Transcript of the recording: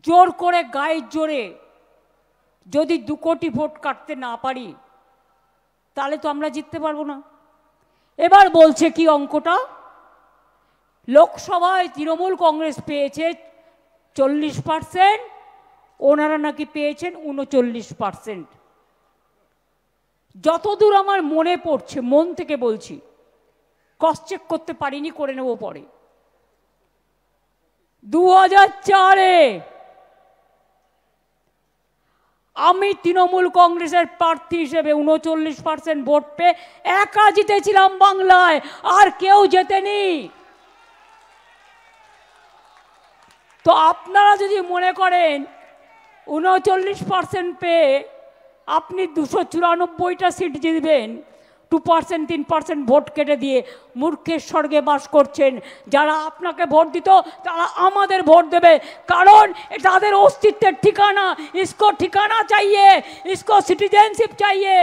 জোর করে গায়ের জোরে যদি 2 কোটি ভোট কাটতে না পারি তাহলে তো আমরা জিততে পারবো না। এবার বলছে কি অঙ্কটা, লোকসভায় তৃণমূল কংগ্রেস পেয়েছে 40%, ওনারা নাকি পেয়েছেন 39%। যতদূর আমার মনে পড়ছে, মন থেকে বলছি, ক্রস চেক করতে পারিনি, করে নেব পরে। 2004-এ আমি তৃণমূল কংগ্রেসের প্রার্থী হিসেবে 39% ভোট পেয়ে একা জিতেছিলাম বাংলায়, আর কেউ জেতেনি। তো আপনারা যদি মনে করেন 39% পেয়ে আপনি 294টা সিট জিতবেন, 2% 3% ভোট কেটে দিয়ে, মূর্খের স্বর্গে বাস করছেন। যারা আপনাকে ভোট দিত তারা আমাদের ভোট দেবে, কারণ এটা তাদের অস্তিত্বের ঠিকানা। ইসকো ঠিকানা চাইয়ে, ইসকো সিটিজেনশিপ চাইয়ে।